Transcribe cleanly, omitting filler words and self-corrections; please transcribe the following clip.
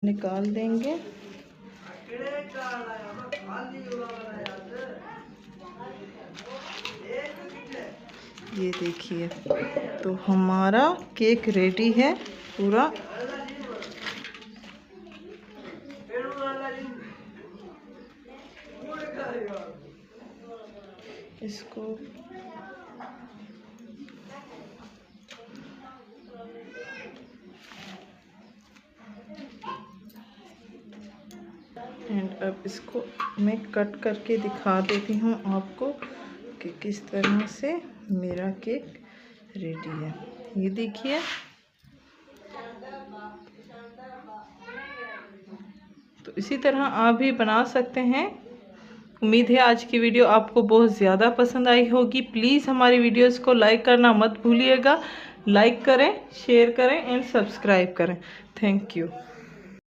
निकाल देंगे। ये देखिए, तो हमारा केक रेडी है पूरा। इसको अब इसको मैं कट करके दिखा देती हूँ आपको कि किस तरह से मेरा केक रेडी है। ये देखिए, तो इसी तरह आप भी बना सकते हैं। उम्मीद है आज की वीडियो आपको बहुत ज़्यादा पसंद आई होगी। प्लीज़ हमारी वीडियोस को लाइक करना मत भूलिएगा। लाइक करें, शेयर करें एंड सब्सक्राइब करें। Thank you.